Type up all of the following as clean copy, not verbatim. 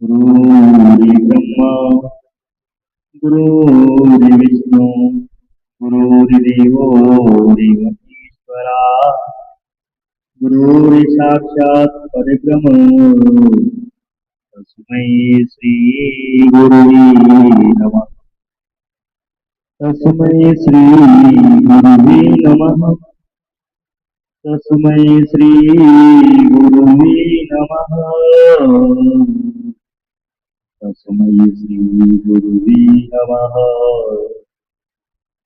गुरुर्ब्रह्मा गुरुर्विष्णु गुरुर्देवो महेश्वरा गुरुर्साक्षात् परब्रह्म तस्मै श्री गुरुवे नमः। तस्मै श्री गुरुवे नमः। तस्मै श्री गुरुवे नमः। तस्मै श्री गुरुवे नमः।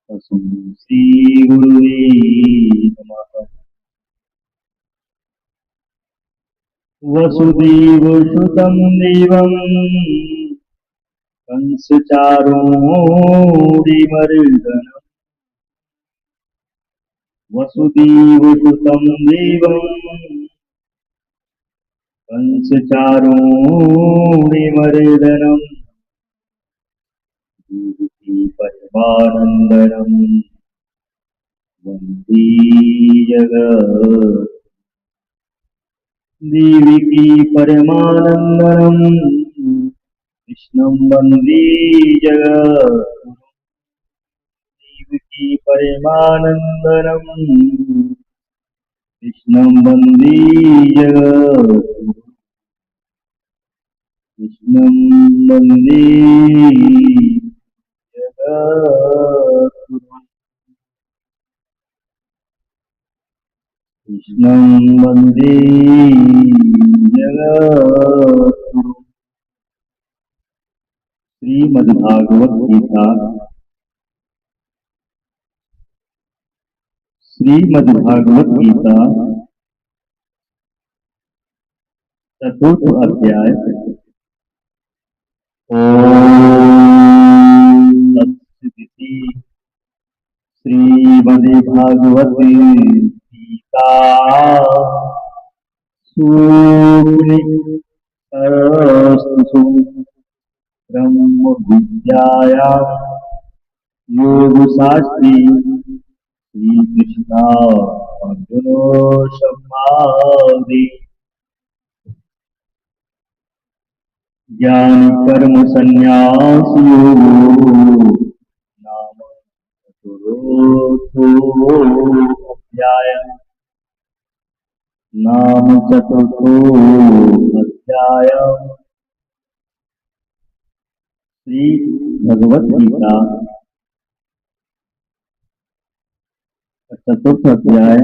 तस्मै श्री गुरुवे नमः। वसुदेवसुतं देवं कंसचारूढिमर्दनम् वसुदेवसुतं देवं कंसचारूढिमर्दनम् देवकी परमानन्दनं वन्दे जगत् देवकी परमानन्दनं कृष्णं वन्दे जगद्गुरुं देवकी परमानन्दनं कृष्णं वन्दे जगद्गुरुं कृष्णं वन्दे जगद्गुरुं कृष्णं वन्दे जगद्गुरुं। श्रीमद्भागवत गीता चतुर्थ अध्याय। ओम तत्सदिति श्रीमद्भागवते गीता सूक्ष्मस्तु ब्रह्म विद्यायां योगशास्त्रे श्री कृष्ण अर्जुन संवादे ज्ञान कर्म संन्यास योगो नाम चतुर्थो अध्याय। श्री भगवत गीता चतुर्थ अध्याय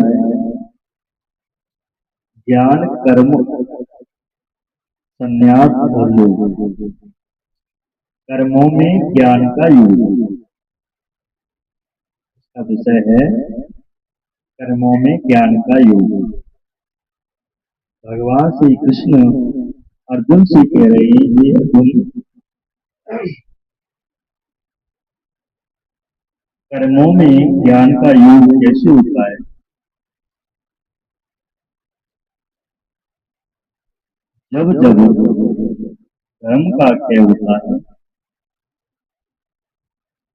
ज्ञान कर्म संन्यास और योग। कर्मों में ज्ञान का योग, इसका विषय है कर्मों में ज्ञान का योग। भगवान श्री कृष्ण अर्जुन से कह रहे हैं, ये अर्जुन कर्मों में ज्ञान का योग कैसे होता है। जब जब धर्म का क्षय होता है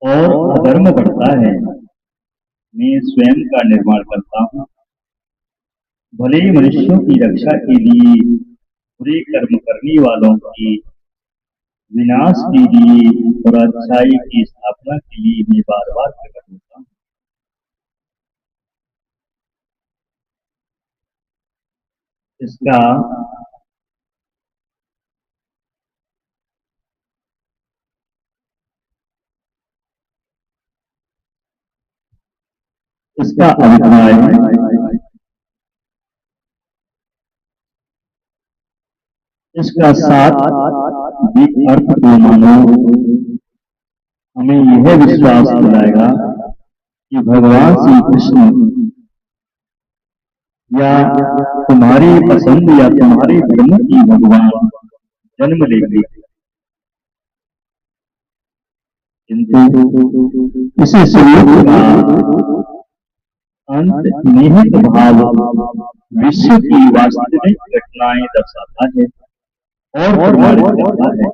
और अधर्म बढ़ता है, मैं स्वयं का निर्माण करता हूँ। भले मनुष्यों की रक्षा के लिए, बुरे कर्म करने वालों की विनाश के लिए और अच्छाई की स्थापना के लिए मैं बार बार प्रकट होता हूँ। इसका अभिप्राय है इसका साथ अर्थ को मानो, हमें यह विश्वास दिलाएगा कि भगवान श्री कृष्ण या तुम्हारी पसंद या तुम्हारे धर्म की भगवान जन्म लेंगे, किंतु इस स्वरूप का अंतर्निहित भाव विश्व की वास्तविक घटनाएं दर्शाता है और प्रमाणित करता है।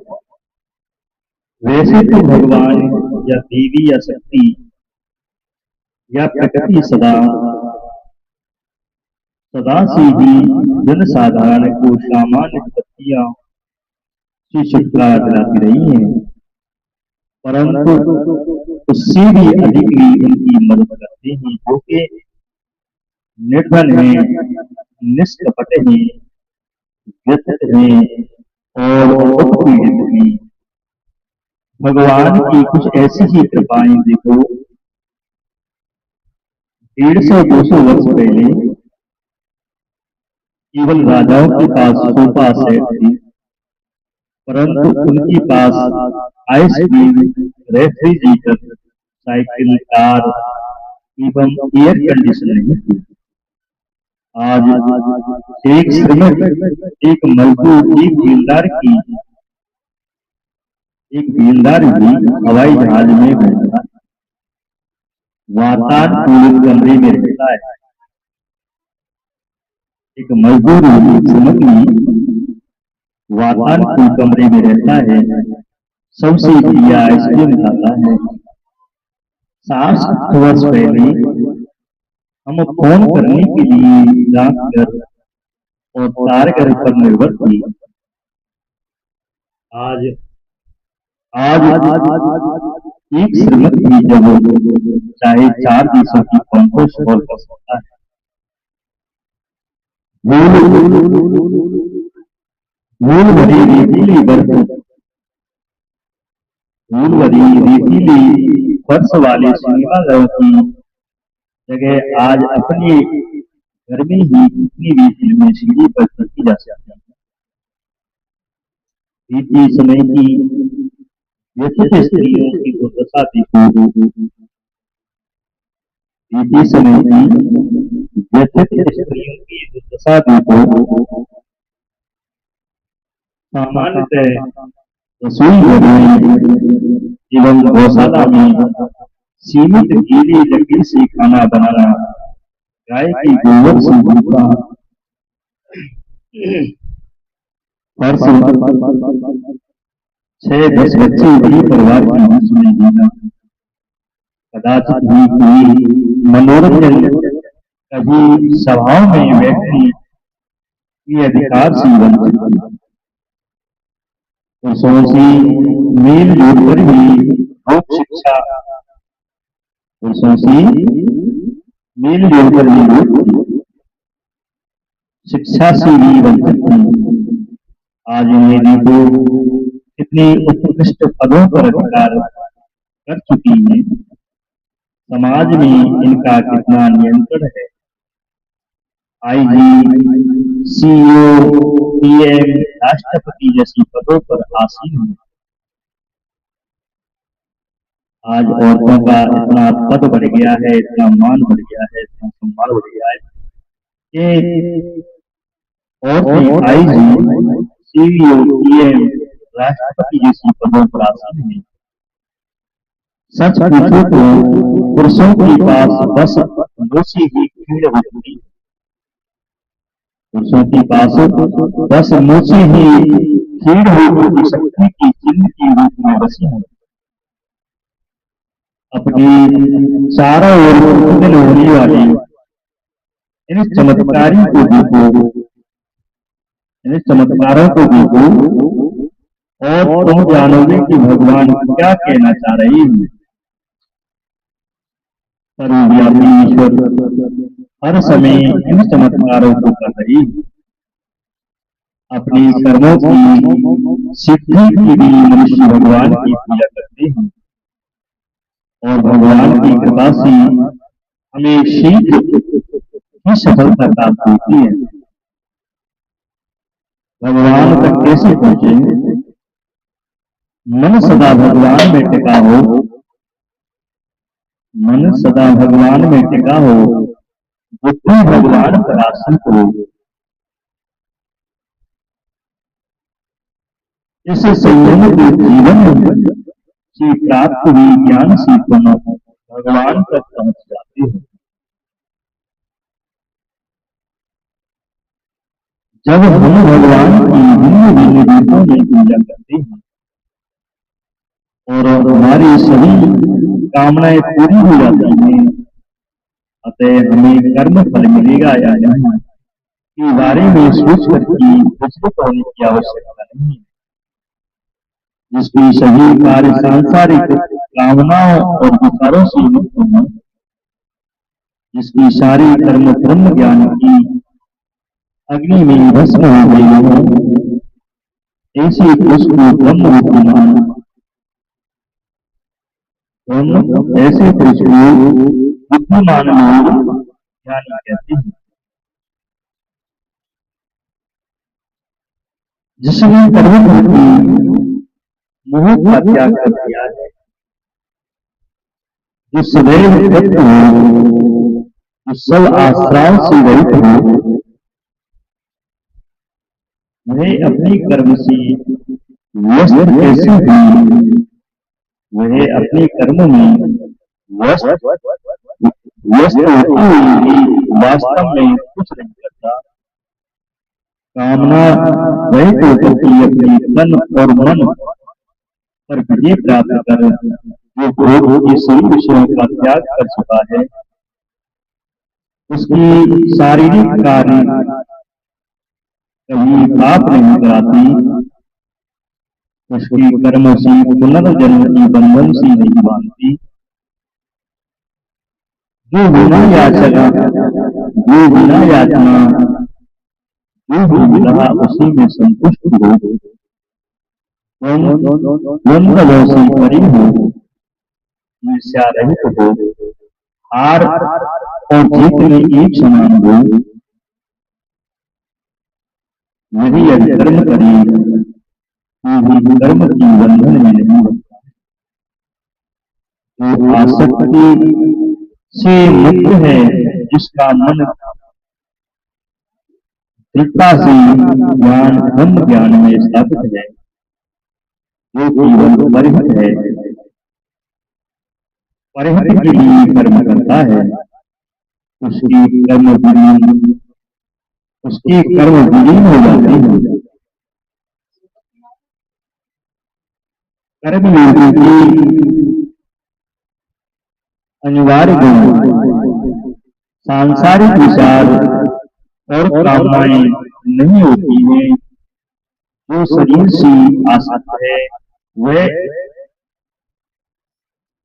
वैसे तो भगवान या देवी या शक्ति या प्रकृति सदा से ही जनसाधारण को सामान्य शक्तियां से छुटकारा दिलाती रही हैं, परंतु उससे भी अधिक भी उनकी मदद करते हैं जो कि निर्धन हैं, निष्कपट हैं, व्यथित हैं और उत्पीड़ित हैं। भगवान की कुछ ऐसी ही कृपाएं देखो, 150-200 वर्ष पहले केवल राजाओं के पास सोफा सेट थी, परंतु उनके पास आइसक्रीम, रेफ्रिजरेटर, साइकिल, कार एवं एयर कंडीशन नहीं थी। आज एक श्रमिक, एक मजदूर, एक बेलदार भी हवाई जहाज में बैठा वातानुकूलित कमरे में रहता है। एक मजदूर श्रमिक भी वातानुकूलित कमरे में रहता है, सबसे बढ़िया आइसक्रीम खाता है। 60 वर्ष पहले हम फोन करने के लिए डाकघर और तारघर पर निर्भर थे। आज एक श्रमिक भी जब चाहे 4 देशों की कॉन्फ्रेंस कॉल कर सकता है। धूल भरी रेतीली फर्श वाले सिनेमाघरों की जगह आज अपने घर में ही कितनी भी फिल्में सीढ़ी पर देखी जा सकती हैं। बीते समय की व्यथित स्त्रियों की दुर्दशा देखो, बीते समय की व्यथित स्त्रियों की दुर्दशा देखो। सामान्यतः रसोई घर में एवं गौशाला में सीमित गीली लकड़ी से खाना बनाना, गाय की गोबर से लीपना, फर्श 6-10 बच्चे बड़े परिवार के बीच में जीना, कदाचित भी कोई मनोरंजन, कभी सभाओं में बैठने के अधिकार से वंचित, पुरुषों से मेल जोल कर भी लोक शिक्षा, पुरुषों से मेल जोल कर भी लोक शिक्षा से भी वंचित थी। आज इन्हें देखो कितने उत्कृष्ट पदों पर अधिकार कर चुकी है। समाज में इनका कितना नियंत्रण है। आईजी, सीईओ, पीएम, राष्ट्रपति जैसी पदों पर आसीन है। आज औरतों का इतना पद बढ़ गया है, इतना मान बढ़ गया है, इतना सम्मान बढ़ गया है कि औरतें आईजी, सीईओ, पीएम, राष्ट्रपति जैसी पदों पर आसीन है। सच पूछो तो पुरुषों के पास बस मोची ही भीड़ होती है। पुरुषों के पास बस मोची ही भीड़ होती शक्ति की चिन्ह के रूप में बसी है। अपनी चारों ओर उत्पन्न होने वाले इन चमत्कारों को देखो और तुम जानोगे कि भगवान क्या कहना चाह रहे हैं। सर्वव्यापी ईश्वर हर समय इन चमत्कारों को कर रही है। अपनी कर्मों की सिद्धि के लिए मनुष्य भगवान की पूजा करते हैं और भगवान की कृपा से हमें शीघ्र ही सफलता प्राप्त होती है। भगवान तक कैसे पहुंचे? मन सदा भगवान में टिका हो, मन सदा भगवान में टिका हो, बुद्धि भगवान पर आश्रित हो। इस संयम के जीवन से प्राप्त हुई ज्ञान से तुम भगवान तक पहुंच जाते हो। जब हम भगवान की भिन्न भिन्न रूपों में पूजा करते हैं और हमारी सभी कामनाएं पूरी हो जाती हैं, अतः हमें कर्म फल मिलेगा या नहीं के बारे में सोच करके विचलित होने की आवश्यकता नहीं है। जिसकी सभी कार्य सांसारिक कामनाओं और विकारों से मुक्त हो, जिसकी सारी कर्म ब्रह्म ज्ञान की अग्नि में भस्म हो गई हो, ऐसे उसको ब्रह्म विद्यमान ऐसे पुरुष को बुद्धिमान लोग ज्ञानी कहते हैं। जिसने कर्म की मोह का त्याग कर दिया है, जो सदैव तृप्त हो, जो सब आश्रय से रहित हो, वह अपने कर्म से व्यस्त कैसे हुई, वह अपने कर्म में व्यस्त होते हुए भी वास्तव में कुछ नहीं करता। कामना रहित होकर के अपने तन और मन पर विजय प्राप्त कर जो भोग के सभी विषयों का त्याग कर चुका है, उसकी शारीरिक कार्य कभी पाप नहीं कराती, उसकी कर्म से पुनर्जन्म की बंधन से नहीं बांधती। जो बिना याचना जो भी मिला उसी में संतुष्ट हो, द्वंद्वों से परी हो, ईर्ष्या रहित हो, हार और जीत में एक समान हो, यदि कर्म करे तो भी कर्म की बंधन में नहीं बनता। जो आसक्ति से मुक्त है, जिसका मन दृढ़ता से ज्ञान ब्रह्म ज्ञान में स्थापित है, जो केवल परिहित है, परिहित के लिए कर्म करता है, उसके कर्म विलीन हो जाते हैं। कर्म योगी की अनिवार्य गुण सांसारिक विचार और कामनाएं नहीं होती है। जो शरीर से आसक्त है, वह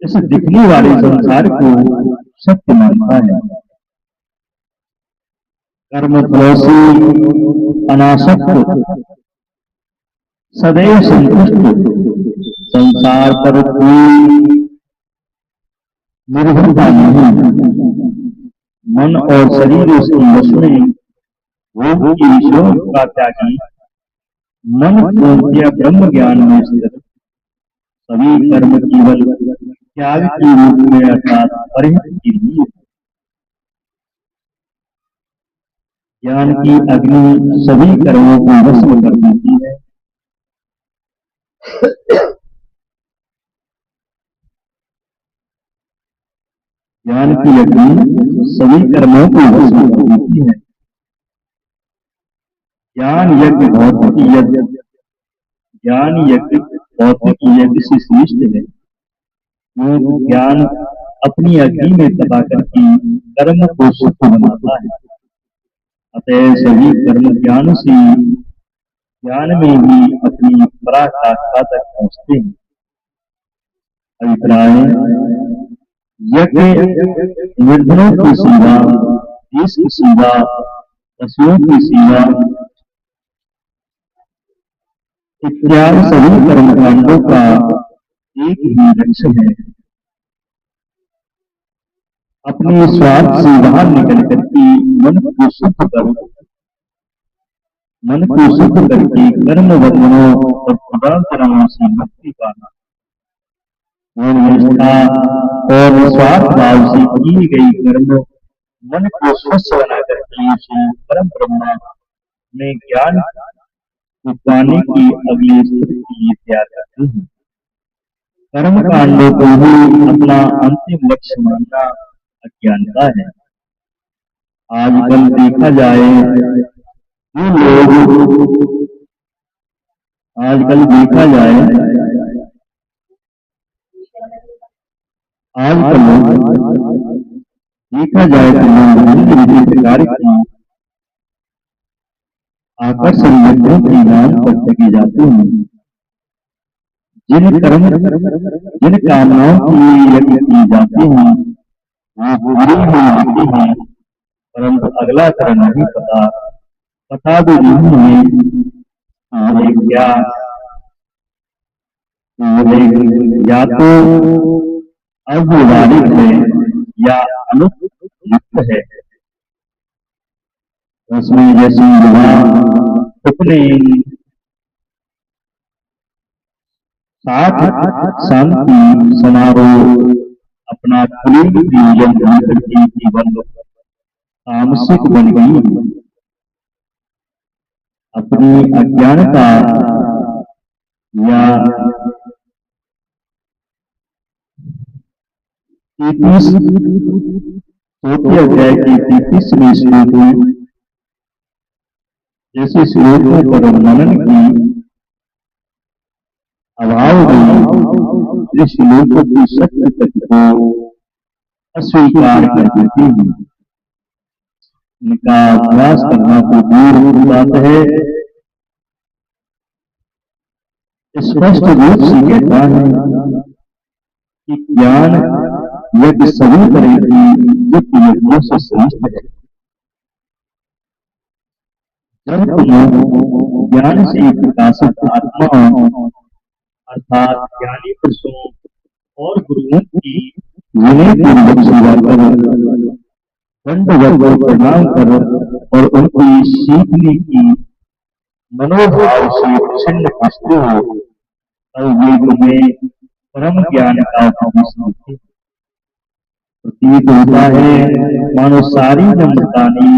इस दिखने वाले संसार को सत्य मानता है। कर्म फलों से अनासक्त, सदैव संतुष्ट, संसार पर कोई निर्भरता नहीं, मन और शरीर उसके वश में, भोग की विषयों का त्यागी, मन पूर्णतया ब्रह्म ज्ञान में स्थित, सभी कर्म केवल त्याग के रूप में अर्थात परिहित के लिए। ज्ञान की अग्नि सभी कर्मों को भस्म कर देती है। ज्ञान की अग्नि सभी कर्मों को भस्म कर देती है। ज्ञान यज्ञ भौतिक यज्ञ, ज्ञान यज्ञ भौतिक यज्ञ से श्रेष्ठ है। वो ज्ञान अपनी अग्नि में तपा करके कर्म को शुद्ध बनाता है। अतः सभी कर्म ज्ञान से ज्ञान में ही अपनी पराकाष्ठा तक पहुंचते हैं। अभिप्राय, यज्ञ निर्धनों की सेवा, देश की सेवा, पशुओं की सेवा इत्यादि सभी कर्मकांडों का एक ही लक्ष्य है। अपने स्वार्थ से बाहर निकल करके मन को शुद्ध करके कर्म बंधनों और पुरातनों से मुक्ति पाना, निष्ठा और निस्वार्थ भाव से की गई कर्म मन को स्वस्थ बना करके उसे परम ब्रह्म में ज्ञान पाने की अगले स्तर के लिए तैयार करते हैं। कर्म कांडों को ही अपना अंतिम लक्ष्य मानना अज्ञानता है। आजकल देखा जाए आजकल देखा जाए तो लोग विभिन्न प्रकार की आकर्षण यंत्रों की दान पर थके जाते हैं, जिन कामनाओं की यज्ञ की जाती है वो पूरी हो जाती है, परंतु अगला कर्म नहीं पता भी नहीं है ये क्या। या तो अव्यवहारिक है या अनुपयुक्त है। उसमें जैसे विवाह, उपनयन, साथ शांति समारोह अपना खुली नियोजन करके जीवन तामसिक बन गई। अपनी अज्ञानता या 33 चौथे अध्याय की 33वीं श्लोक में जैसे श्लोकों पर मनन की अभाव में इस श्लोकों की सत्य तत्व को अस्वीकार कर देती है। इनका अभ्यास करना तो दूर हो जाता है। स्पष्ट रूप से कहता है कि ज्ञान यज्ञ सभी तरह की यज्ञों से श्रेष्ठ है। जब तुम ज्ञान से प्रकाशित आत्मा अर्थात ज्ञानी पुरुषों और गुरुओं की विनयपूर्वक सेवा कर, दंडवत प्रणाम कर और उनकी सीखने की मनोभाव से प्रसन्न हंसते हो, तब वे तुम्हें परम ज्ञान का उपदेश देते। प्रतीत होता है मानो सारी नम्रतानी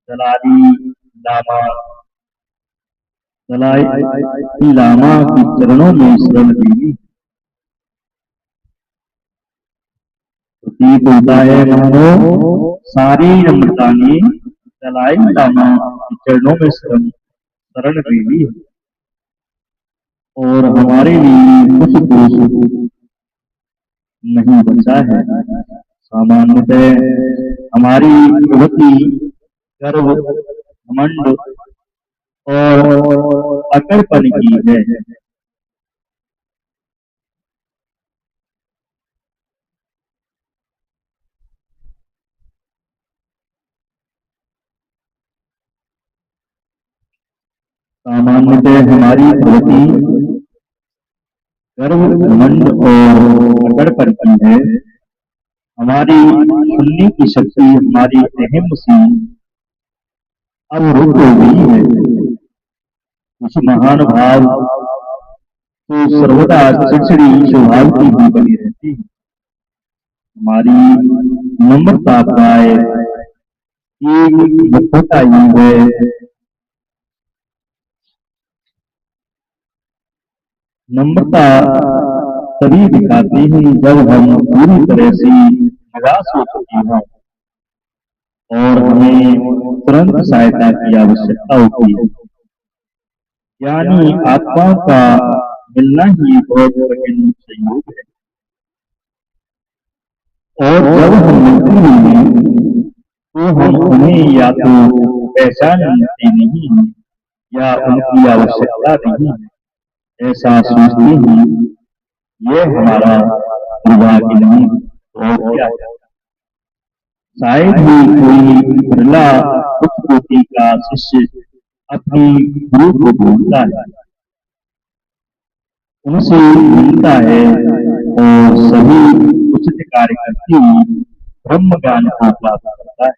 दलाई लामा के चरणों में शरण ली। प्रतीत होता है मानो सारी नम्रतानी दलाई लामा के चरणों में शरण ली और हमारे लिए कुछ दोष नहीं बचा है। सामान्यतः हमारी प्रवृत्ति गर्व, घमंड और अकड़पन की है। सामान्यतः हमारी प्रवृत्ति गर्व, घमंड और अकड़पन की है। हमारी सुनने की शक्ति हमारी अहम से अवरुद्ध हो गई है। उस महान भाव तो सर्वदा चिड़चिड़ी स्वभाव की भी बनी रहती है। हमारी नम्रता प्राय एक मुख्यता ही है। नम्रता तभी दिखाते हैं जब हम पूरी तरह से निराश हो चुके हों और हमें तुरंत सहायता की आवश्यकता होती है। यानी आत्माओं का मिलना ही बहुत कठिन संयोग है। और जब हम मिलते हैं तो हम उन्हें या तो पहचानते नहीं हैं या उनकी आवश्यकता नहीं है, ऐसा सोचते हैं। यह हमारा दुर्भाग्य नहीं और क्या है। शायद ही कोई बिरला उच्च कोटि का शिष्य अपनी गुरु को ढूंढता है, उनसे मिलता है और सभी उचित कार्य करते हुए ब्रह्म ज्ञान को प्राप्त करता है।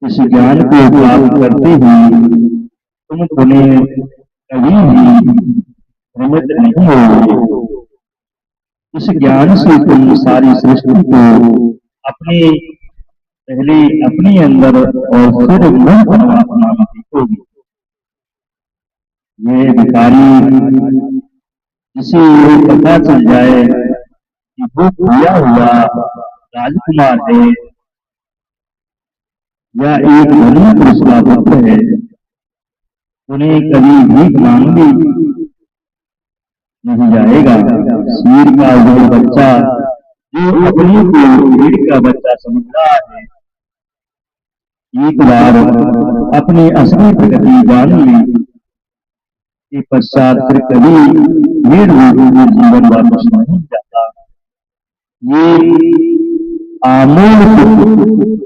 इस ज्ञान को प्राप्त करते हुए तुम उन्हें कभी भी भ्रमित नहीं होगे। इस ज्ञान से तुम सारी सृष्टि को पहले अपने अंदर और फिर मन परमात्मा में देखोगे। ये भिखारी जिसे पता चल जाए कि वो खोया हुआ राजकुमार है या एक धनी पुरुष का पुत्र है, उन्हें कभी भीख मांगने नहीं जाएगा। शेर का वो बच्चा जो अपने को भेड़ का बच्चा समझ रहा है, एक बार अपनी असली प्रकृति जान ली के पश्चात फिर कभी भीड़ में जीवन वापस नहीं जाता। ये आमूल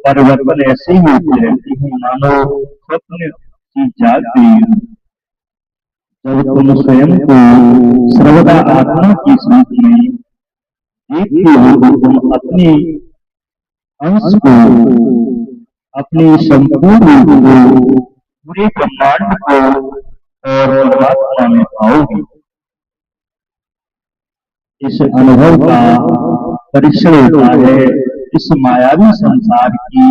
परिवर्तन ऐसे ही होते रहते हैं मानो स्वप्न की जाग गई हो। जब तुम स्वयं को सर्वदा आत्मा की सूरत में देखते हो तो तुम अपने अंश को, अपने संपूर्ण रूप को, पूरे ब्रह्मांड को और परमात्मा में पाओगे। इस अनुभव का परीक्षण होता है इस मायावी संसार की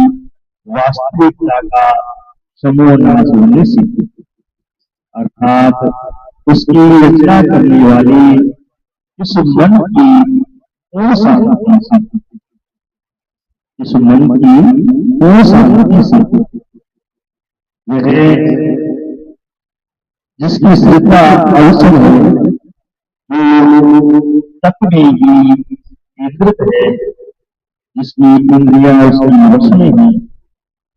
वास्तविकता का समूह नाश होने से, अर्थात उसकी रचना करने वाली इस मन की पूर्ण शांति से, इस मन की पूर्ण शांति से, वह जिसकी श्रद्धा अवसर है वो तप में ही केंद्रित है, जिसकी इंद्रियां उसकी वश में है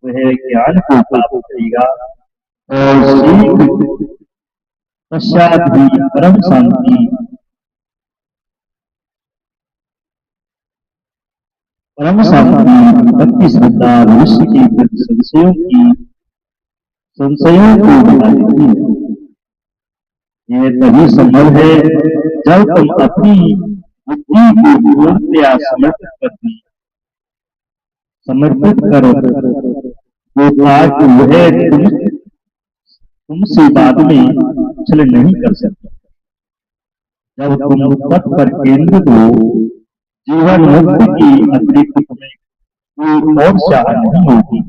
वह ज्ञान को प्राप्त करेगा और शीघ्र पश्चात भी परम शांति, भक्ति श्रद्धा भविष्य के प्रति संशयों को मिटा देती है। यह तभी संभव है जब तुम अपनी बुद्धि को पूर्णतया समर्पित करो तो ताकि वह तुमसे बाद में छल नहीं कर सकता। जब तुम पथ पर केंद्रित हो, जीवन मुक्ति की अतिरिक्त तुम्हें कोई और चाह नहीं होती।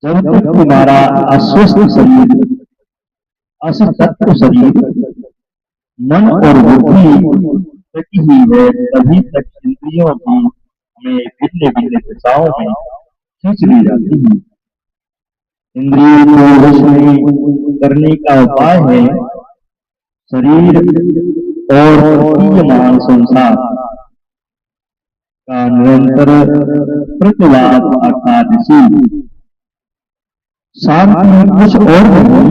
जब तक तुम्हारा अस्वस्थ शरीर, असतत्व शरीर, मन और बुद्धि रखी हुई है, तभी तक इंद्रियों की हमें भिन्न भिन्न दिशाओं में खींच ली जाती है। इंद्रियों को वश में करने का उपाय है शरीर और प्रतीयमान संसार का निरंतर प्रतिवाद अर्थात शांति कुछ और नहीं,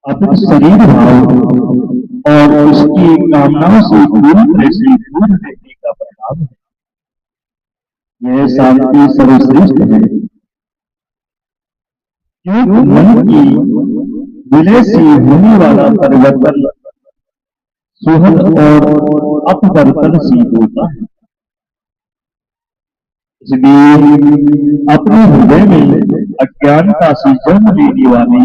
अपने शरीर भाव और उसकी कामनाओं से पूरी तरह से दूर रहने का परिणाम है। यह शांति सर्वश्रेष्ठ है क्योंकि मन की विलय से होने वाला परिवर्तन सुहद और अपवर्तन से होता है। इसलिए अपने हृदय में अज्ञानता से जन्म लेने वाले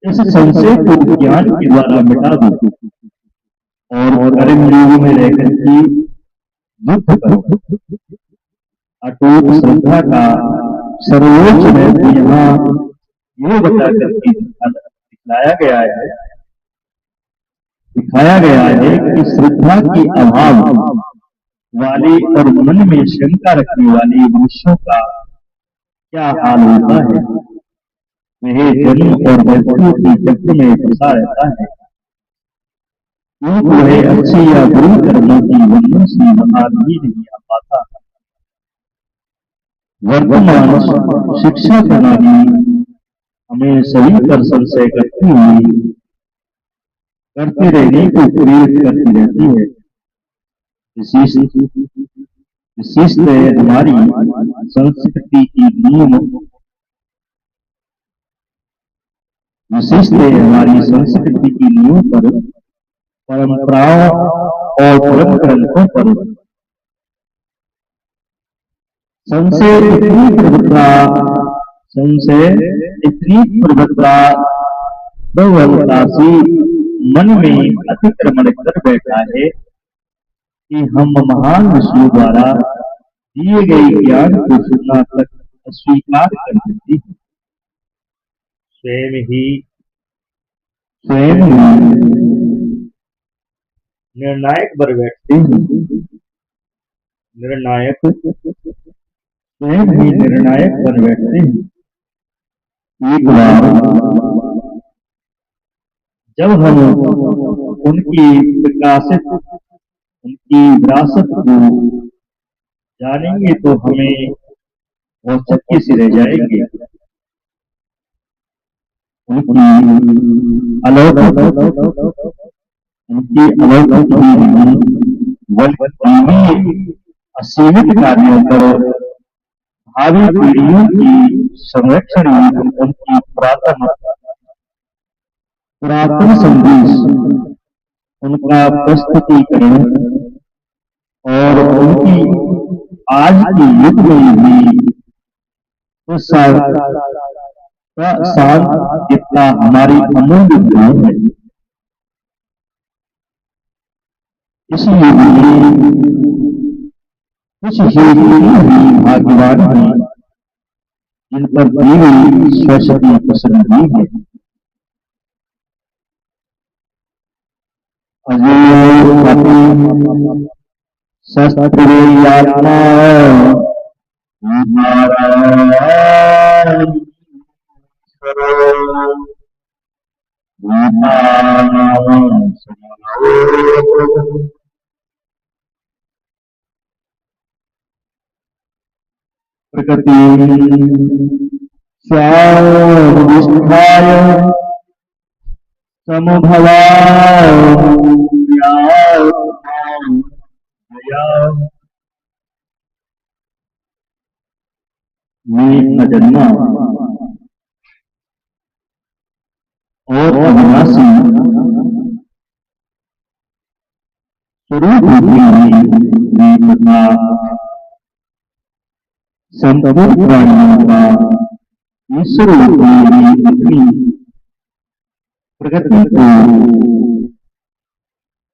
इस संशय को ज्ञान के द्वारा मिटा दो और कर्म योग में रहकर के युद्ध करो। अटूट श्रद्धा का सर्वोच्च महत्व यहाँ ये बता करके दिखाया गया है कि श्रद्धा के अभाव वाले और मन में शंका रखने वाले मनुष्यों का क्या हाल होता है। वह जन्म और मृत्यु के चक्र में फंसा रहता है क्योंकि वह अच्छे या बुरे कर्मों की बंधन से बाहर ही नहीं आ पाता। वर्तमान शिक्षा प्रणाली हमें सभी पर संशय करते रहने को प्रेरित करती रहती है। विशिष्ट हमारी संस्कृति की नियम, विशिष्ट हमारी संस्कृति की नियमों पर, परंपराओं और परम ग्रंथों पर संशय इतनी प्रबलता से मन में अतिक्रमण कर बैठा है कि हम महान ऋषियों द्वारा दिए गए ज्ञान को सुनना तक अस्वीकार कर देते हैं। स्वयं निर्णायक बन बैठते हैं। स्वयं ही निर्णायक बन बैठते हैं। एक बार जब हम उनकी विरासत को जानेंगे तो हमें औचक्य से रह जाएंगे। उनकी अलौकिक उनकी अलौकिक असीमित कार्यों पर भावी पीढ़ियों की संरक्षण में उनकी पुरातन संदेश, उनका प्रस्तुतिकरण और उनकी आज के युग में भी प्रसार कितना हमारी अमूल्य गुण है। इस युग में कुछ ही भाग्यवान हैं जिन पर दी हुई सरस्वती पसंद भी है। शस्त्र यात्रा प्रकृति स्वाधिष्ठाय समभवा में अजन्मा और अविनाशी स्वरूप तथा संपूर्ण प्राणियों का ईश्वर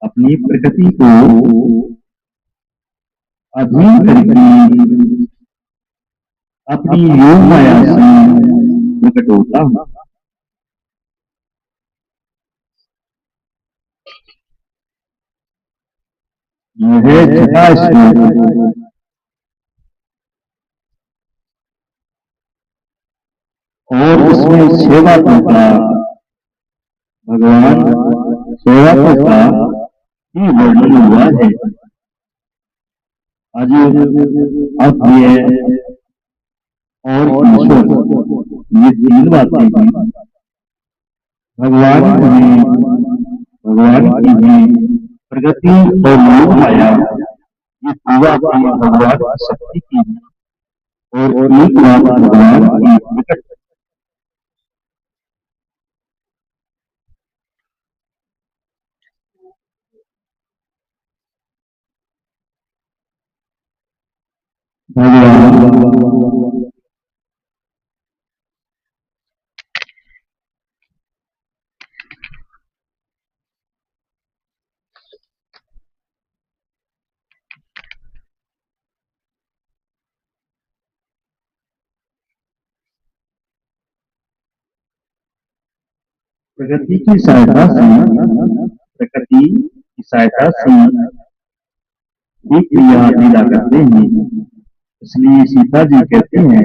अपनी प्रकृति को अधीन करके अपनी योग माया से प्रकट होता है। यह जटास्वरूप और इसमें सेवाकों का भगवान सेवाकों का ही वर्णन हुआ है। आज अव्यय और ईश्वर ये तीन बातें हैं। भगवान की भी प्रगति और योग माया ये पूरा भगवान की शक्ति की और एक बात भगवान की प्रकट प्रकृति की सहायता से एक क्रिया लीला करते हैं। इसलिए सीता जी कहते हैं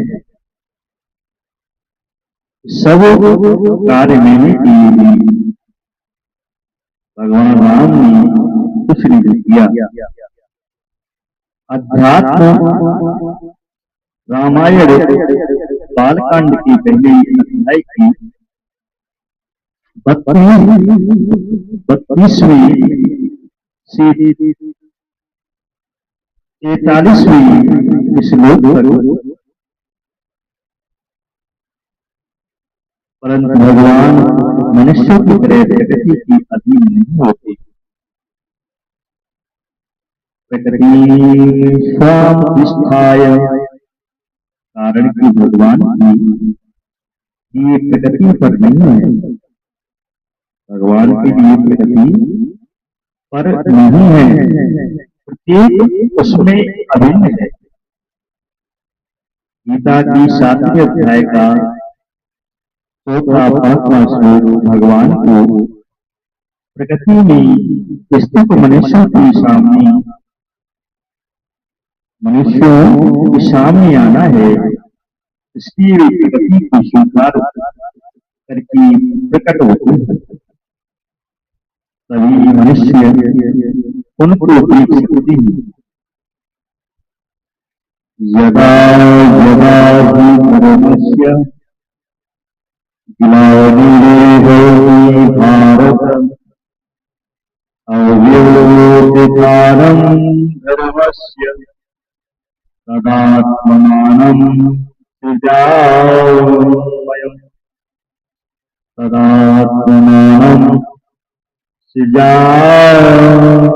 सब कार्य मैंने किए भी भगवान राम ने कुछ नहीं किया। अध्यात्म रामायण बालकांड की पहले अध्याय की 32वीं से 43वीं श्लोक पर परंतु भगवान मनुष्यों की तरह प्रकृति की अधीन नहीं होते। प्रकृति स्वाधिष्ठाय कारण की भगवान की ये प्रकृति पर नहीं है। भगवान के लिए प्रकृति पर नहीं है, प्रत्येक उसमें अभिन्न है। गीता की 7वें अध्याय का 4वां श्लोक भगवान को प्रकृति में स्थित मनुष्यों के सामने आना है। इसलिए प्रकृति को स्वीकार करके प्रकट होते हैं। तभी मनुष्य उनको देख सकते हैं। यदा यदा ही धर्मस्य ग्लानिर्भवति भारत अव्योतिकारं धर्मस्य तदात्मनानं सृजाम्यहम् तदात्मनानं सृजाम्यहम्।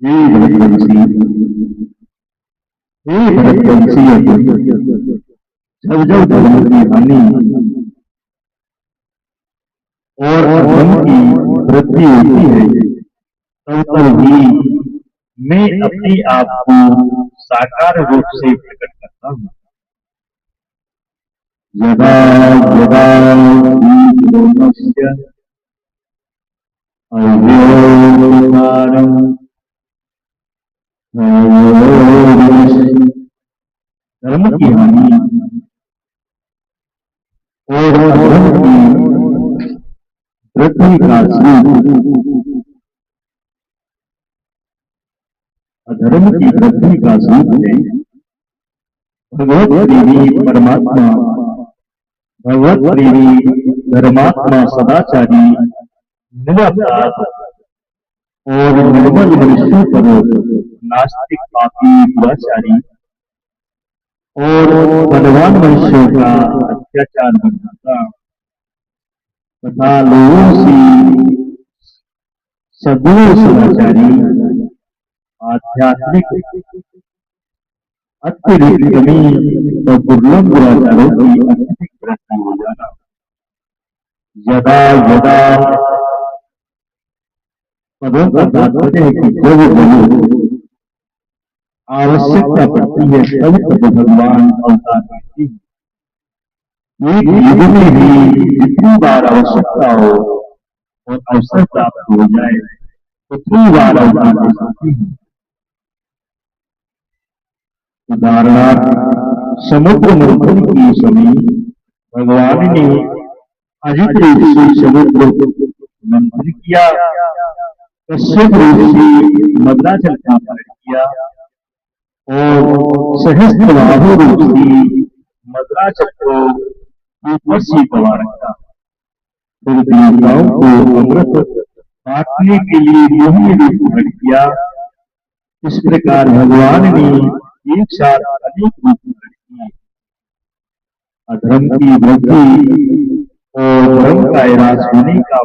हे भरतवंशी, जब जब धर्म की हानि और अधर्म की वृद्धि होती है तब तब ही मैं अपने आप को साकार रूप से प्रकट करता हूँ। यदा यदा धर्मस्य अव्योतिकारं धर्म की हानि और अधर्म की वृद्धि का स्वरूप, अधर्म की वृद्धि का स्वरूप है भगवत प्रेमी परमात्मा, भगवत प्रेमी धर्मात्मा सदाचारी निरपराध और निर्मल मनुष्यों पर नास्तिक पापी दुराचारी और बलवान मनुष्यों का अत्याचार बढ़ाता तथा लोगों से सद्गुण सदाचारी आध्यात्मिक अत्यधिक कमी और दुर्लभ दुराचारों की अत्यधिक वृद्धि हो जाना। यदा यदा पदों का तात्पर्य है कि जब आवश्यकता पड़ती है तब तब भगवान अवतार करती है। एक युग में भी जितनी बार आवश्यकता हो और अवसर प्राप्त हो जाए उतनी बार अवतार हो सकती है। उदाहरणार्थ समुद्र मंथन के समय भगवान ने अजित रूप से समुद्र मंथन किया, कश्यप रूप से मदराचल का पारण किया और सहस्त्रबाहु रूप से मदराचल को ऊपर से दबा रखा। फिर देवताओं को अमृत बांटने के लिए मोहिनी रूप धारण किया। इस प्रकार भगवान ने एक साथ अनेक रूप धारण किए। अधर्म की वृद्धि और धर्म का ह्रास होने का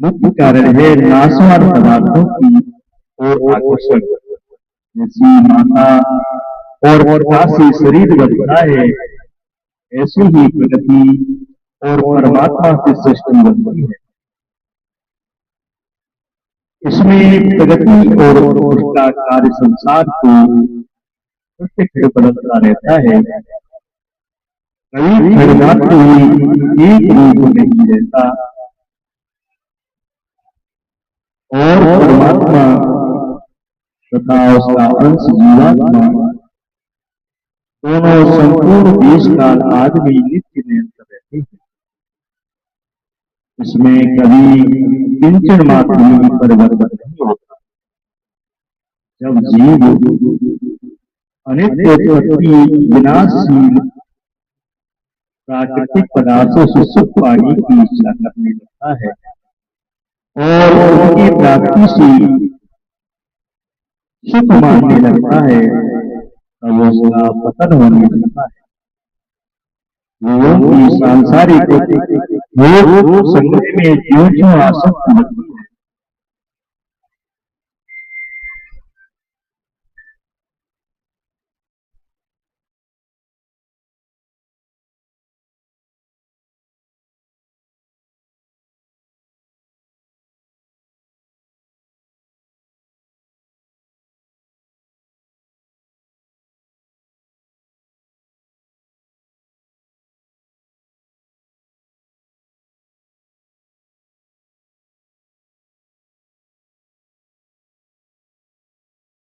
मुख्य कारण है नाशवान पदार्थों की और आकर्षण। जैसी माता और पिता से शरीर बनता है ऐसे ही प्रगति और परमात्मा से सृष्टि बनती है। इसमें प्रगति और उसका कार्य संसार को प्रत्यक्ष बदलता रहता है। कभी क्षणमात्र ही एक रूप नहीं रहता और परमात्मा तथा उसका अंश जीवात्मा दोनों संपूर्ण देश काल आदमी नित्य निरंतर रहते हैं। इसमें कभी किंचन मात्र भी परिवर्तन नहीं होता। जब जीव अनित्य उत्पत्ति विनाशशील प्राकृतिक पदार्थों से सुख पाने की इच्छा करने लगता है और उनकी प्राप्ति से सुख मानने लगता है तब उसका पतन होने लगता है। लोगों की सांसारिक संग्रह में ज्यों ज्यों आसक्ति लगती